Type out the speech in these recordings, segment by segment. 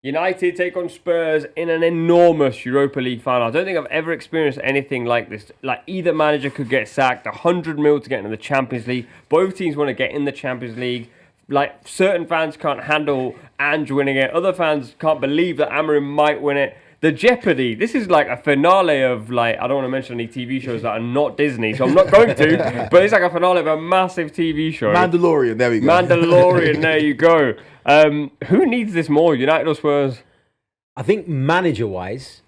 United take on Spurs in an enormous Europa League final. I don't think I've ever experienced anything like this. Like, either manager could get sacked, 100 mil to get into the Champions League. Both teams want to get in the Champions League. Like, certain fans can't handle Ange winning it. Other fans can't believe that Amorim might win it. The jeopardy. This is like a finale of, like, I don't want to mention any TV shows that are not Disney, so I'm not going to. But it's like a finale of a massive TV show. Mandalorian, there we go. Mandalorian, there you go. Who needs this more, United or Spurs? I think manager-wise,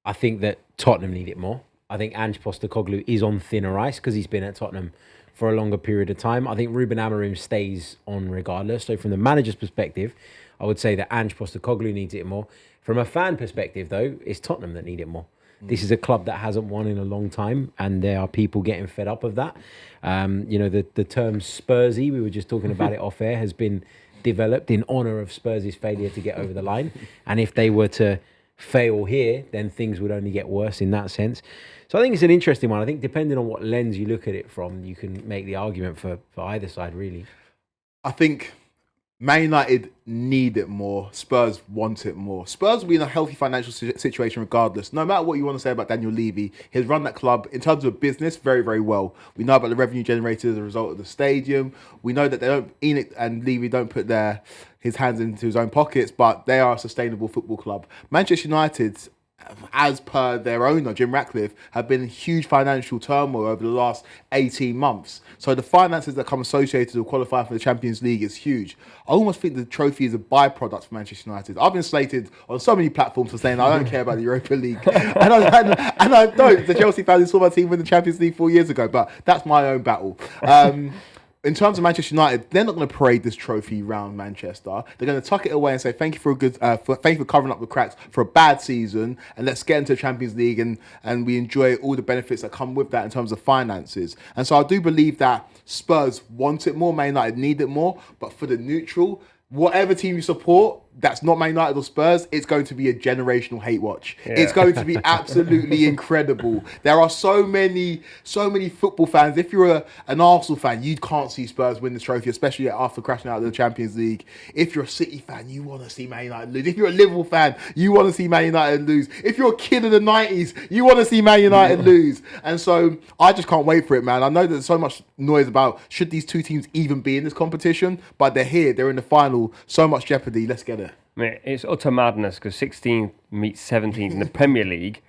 I think that Tottenham need it more. I think Ange Postecoglou is on thinner ice because he's been at Tottenham for a longer period of time. I think Ruben Amorim stays on regardless. So from the manager's perspective, I would say that Ange Postecoglou needs it more. From a fan perspective, though, it's Tottenham that need it more. This is a club that hasn't won in a long time, and there are people getting fed up of that. The term Spursy, we were just talking about it off air, has been developed in honour of Spurs' failure to get over the line. And if they were to fail here, then things would only get worse in that sense. So I think it's an interesting one. I think depending on what lens you look at it from, you can make the argument for either side, really. I think Man United need it more. Spurs want it more. Spurs will be in a healthy financial situation regardless. No matter what you want to say about Daniel Levy, he's run that club in terms of business very, very well. We know about the revenue generated as a result of the stadium. We know that Enix and Levy don't put his hands into his own pockets, but they are a sustainable football club. Manchester United, as per their owner, Jim Ratcliffe, have been in huge financial turmoil over the last 18 months. So the finances that come associated with qualifying for the Champions League is huge. I almost think the trophy is a byproduct for Manchester United. I've been slated on so many platforms for saying I don't care about the Europa League. and I don't. The Chelsea fans who saw my team win the Champions League 4 years ago, but that's my own battle. In terms of Manchester United, they're not going to parade this trophy around Manchester. They're going to tuck it away and say, thank you for thank you for covering up the cracks for a bad season, and let's get into the Champions League and we enjoy all the benefits that come with that in terms of finances. And so I do believe that Spurs want it more, Man United need it more, but for the neutral, whatever team you support, that's not Man United or Spurs, it's going to be a generational hate watch. Yeah. It's going to be absolutely incredible. There are so many football fans. If you're an Arsenal fan, you can't see Spurs win the trophy, especially after crashing out of the Champions League. If you're a City fan, you want to see Man United lose. If you're a Liverpool fan, you want to see Man United lose. If you're a kid in the 90s, you want to see Man United lose. And so I just can't wait for it, man. I know there's so much noise about should these two teams even be in this competition, but they're here, they're in the final, so much jeopardy. Let's get it. Mate, it's utter madness because 16th meets 17th in the Premier League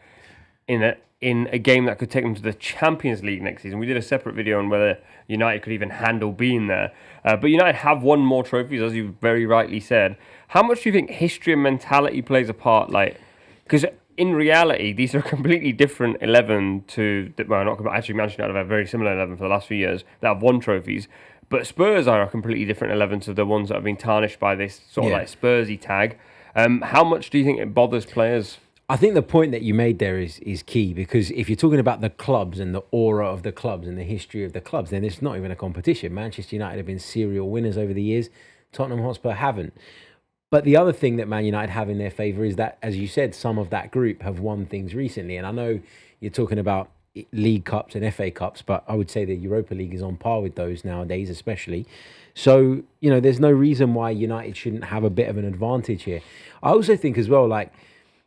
in a game that could take them to the Champions League next season. We did a separate video on whether United could even handle being there. But United have won more trophies, as you very rightly said. How much do you think history and mentality plays a part? Like, because in reality, these are a completely different 11 to, well, not actually, Manchester United have a very similar 11 for the last few years that have won trophies. But Spurs are a completely different 11 to the ones that have been tarnished by this sort of like Spursy tag. How much do you think it bothers players? I think the point that you made there is key, because if you're talking about the clubs and the aura of the clubs and the history of the clubs, then it's not even a competition. Manchester United have been serial winners over the years. Tottenham Hotspur haven't. But the other thing that Man United have in their favour is that, as you said, some of that group have won things recently. And I know you're talking about League Cups and FA Cups, but I would say the Europa League is on par with those nowadays, especially. So, there's no reason why United shouldn't have a bit of an advantage here. I also think as well, like,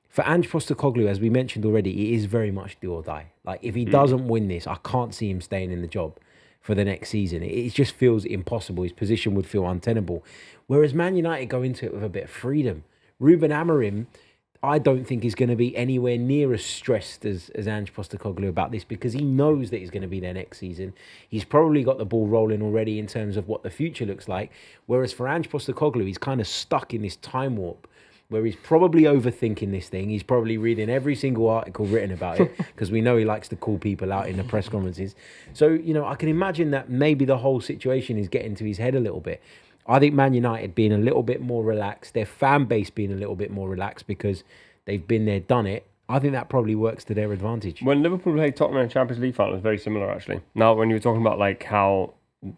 for Ange Postecoglou, as we mentioned already, it is very much do or die. Like, if he doesn't win this, I can't see him staying in the job for the next season. It just feels impossible. His position would feel untenable. Whereas Man United go into it with a bit of freedom. Ruben Amorim, I don't think he's going to be anywhere near as stressed as Ange Postecoglou about this, because he knows that he's going to be there next season. He's probably got the ball rolling already in terms of what the future looks like. Whereas for Ange Postecoglou, he's kind of stuck in this time warp where he's probably overthinking this thing. He's probably reading every single article written about it, because we know he likes to call people out in the press conferences. So, I can imagine that maybe the whole situation is getting to his head a little bit. I think Man United being a little bit more relaxed, their fan base being a little bit more relaxed because they've been there, done it, I think that probably works to their advantage. When Liverpool played Tottenham in the Champions League final, it was very similar, actually. Now, when you were talking about like how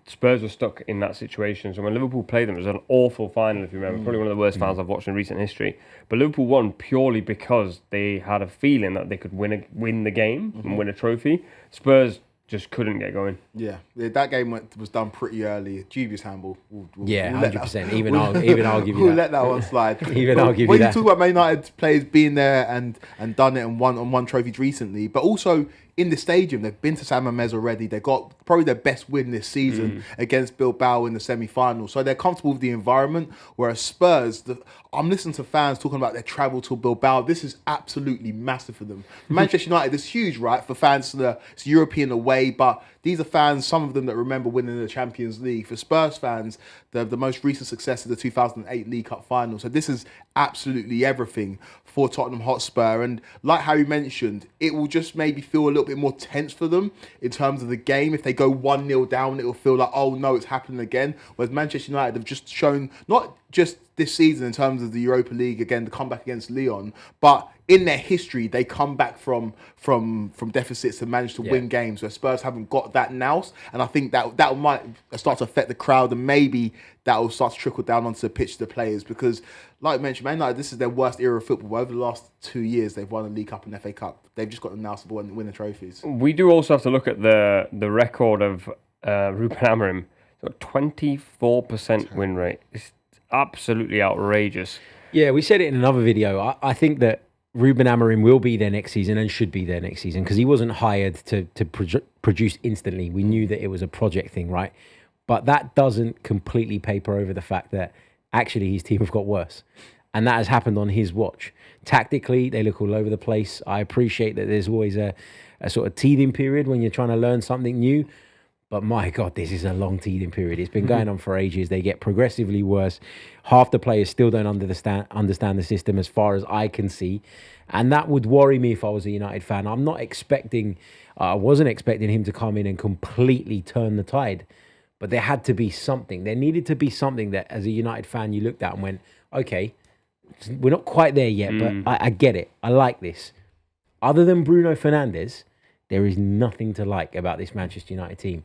Spurs were stuck in that situation, so when Liverpool played them, it was an awful final, if you remember. Probably one of the worst finals I've watched in recent history. But Liverpool won purely because they had a feeling that they could win the game and win a trophy. Spurs just couldn't get going. Yeah, that game was done pretty early. Dubious handball. We'll 100%. Even I'll give you we'll that. let that one slide. Even I'll give you when that. you talk about Man United players being there and done it and won trophies recently, but also in the stadium, they've been to San Mamés already. They got probably their best win this season against Bilbao in the semi-final. So they're comfortable with the environment. Whereas Spurs, I'm listening to fans talking about their travel to Bilbao. This is absolutely massive for them. Manchester United is huge, right? For fans, it's European away, but these are fans, some of them that remember winning the Champions League. For Spurs fans, the most recent success is the 2008 League Cup final. So this is absolutely everything for Tottenham Hotspur. And like Harry mentioned, it will just maybe feel a little bit more tense for them in terms of the game. If they go 1-0 down, it will feel like, oh no, it's happening again. Whereas Manchester United have just shown, not just this season in terms of the Europa League, again, the comeback against Lyon, but in their history, they come back from deficits and manage to win games where Spurs haven't got that nous. And I think that might start to affect the crowd, and maybe that will start to trickle down onto the pitch to the players. Because, like I mentioned, Man United, this is their worst era of football. Over the last 2 years, they've won a League Cup and FA Cup. They've just got the nous to win the trophies. We do also have to look at the record of Ruben Amorim. He's got 24% win rate. It's absolutely outrageous. Yeah, we said it in another video. I think that Ruben Amorim will be there next season and should be there next season because he wasn't hired to produce instantly. We knew that it was a project thing, right? But that doesn't completely paper over the fact that actually his team have got worse. And that has happened on his watch. Tactically, they look all over the place. I appreciate that there's always a sort of teething period when you're trying to learn something new. But my God, this is a long teething period. It's been going on for ages. They get progressively worse. Half the players still don't understand the system as far as I can see. And that would worry me if I was a United fan. I wasn't expecting him to come in and completely turn the tide. But there had to be something. There needed to be something that as a United fan you looked at and went, okay, we're not quite there yet, but I get it. I like this. Other than Bruno Fernandes, there is nothing to like about this Manchester United team.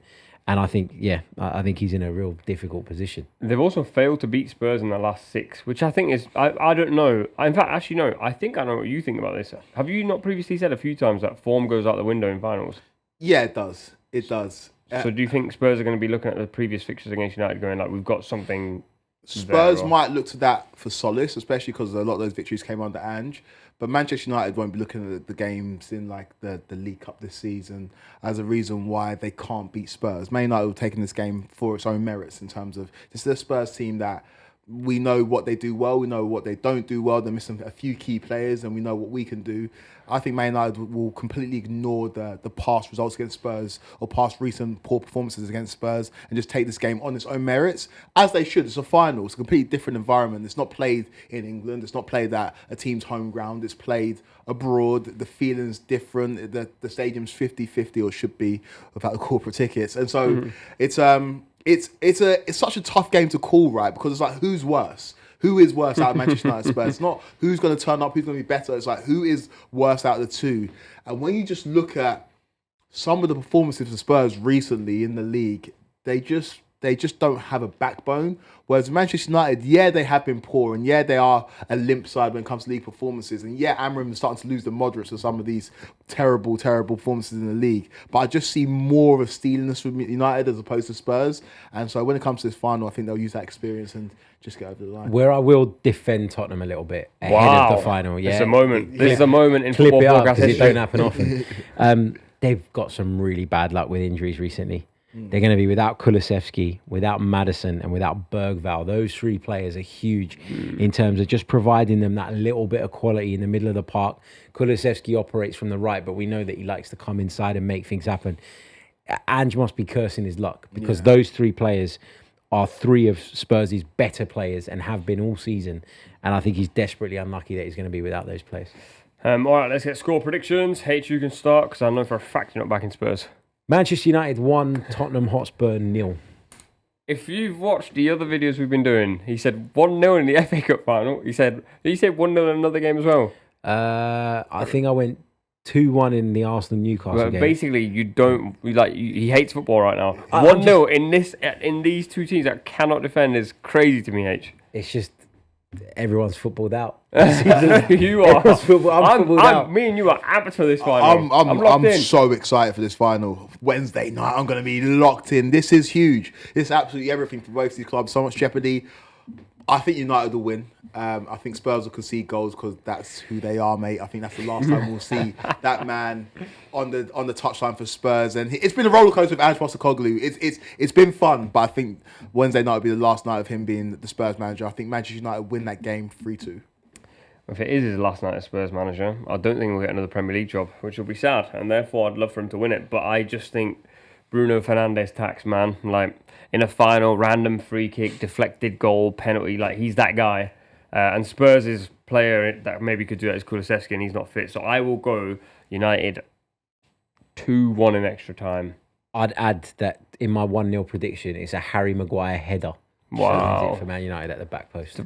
And I think, I think he's in a real difficult position. They've also failed to beat Spurs in the last 6, which I think is, I don't know. In fact, actually, no, I think I know what you think about this. Have you not previously said a few times that form goes out the window in finals? Yeah, it does. It does. So do you think Spurs are going to be looking at the previous fixtures against United going like, we've got something Spurs might look to that for solace, especially because a lot of those victories came under Ange. But Manchester United won't be looking at the games in like the League Cup this season as a reason why they can't beat Spurs. Man United will taking this game for its own merits in terms of this is a Spurs team that we know what they do well, we know what they don't do well. They're missing a few key players, and we know what we can do. I think Man United will completely ignore the past results against Spurs or past recent poor performances against Spurs and just take this game on its own merits, as they should. It's a final. It's a completely different environment. It's not played in England. It's not played at a team's home ground. It's played abroad. The feeling's different. The stadium's 50-50, or should be, without the corporate tickets. And so it's such a tough game to call, right? Because it's like, who's worse? Who is worse out of Manchester United Spurs? It's not who's going to turn up, who's going to be better. It's like, who is worse out of the two? And when you just look at some of the performances of Spurs recently in the league, they just don't have a backbone. Whereas Manchester United, they have been poor, and they are a limp side when it comes to league performances. And Amorim is starting to lose the moderates of some of these terrible performances in the league. But I just see more of a steeliness with United as opposed to Spurs. And so when it comes to this final, I think they'll use that experience and just get over the line. Where I will defend Tottenham a little bit ahead of the final. It's a moment. This is a moment in football broadcast history. It don't happen often. They've got some really bad luck with injuries recently. They're going to be without Kulusevski, without Maddison, and without Bergvall. Those 3 players are huge in terms of just providing them that little bit of quality in the middle of the park. Kulusevski operates from the right, but we know that he likes to come inside and make things happen. Ange must be cursing his luck because those 3 players are 3 of Spurs' better players and have been all season. And I think he's desperately unlucky that he's going to be without those players. All right, let's get score predictions. H, you can start because I know for a fact you're not backing Spurs. Manchester United 1, Tottenham Hotspur 0. If you've watched the other videos we've been doing, he said 1-0 in the FA Cup final. Did he say 1-0 in another game as well? I think I went 2-1 in the Arsenal-Newcastle game. Basically, he hates football right now. 1-0 in these 2 teams that cannot defend is crazy to me, H. It's just, everyone's footballed out. You are. I'm footballed out. Me and you are apt for this final. I'm locked I'm in. so excited for this final. Wednesday night, I'm going to be locked in. This is huge. This is absolutely everything for both these clubs. So much jeopardy. I think United will win. I think Spurs will concede goals because that's who they are, mate. I think that's the last time we'll see that man on the touchline for Spurs. And it's been a roller coaster with Postecoglou. It's been fun, but I think Wednesday night will be the last night of him being the Spurs manager. I think Manchester United win that game 3-2. If it is his last night as Spurs manager, I don't think we'll get another Premier League job, which will be sad. And therefore, I'd love for him to win it. But I just think Bruno Fernandes tax, man. Like, in a final, random free kick, deflected goal, penalty. Like, he's that guy. And Spurs' player that maybe could do that is Kulusevski, and he's not fit. So I will go United 2-1 in extra time. I'd add that in my 1-0 prediction, it's a Harry Maguire header. Wow. For Man United at the back post.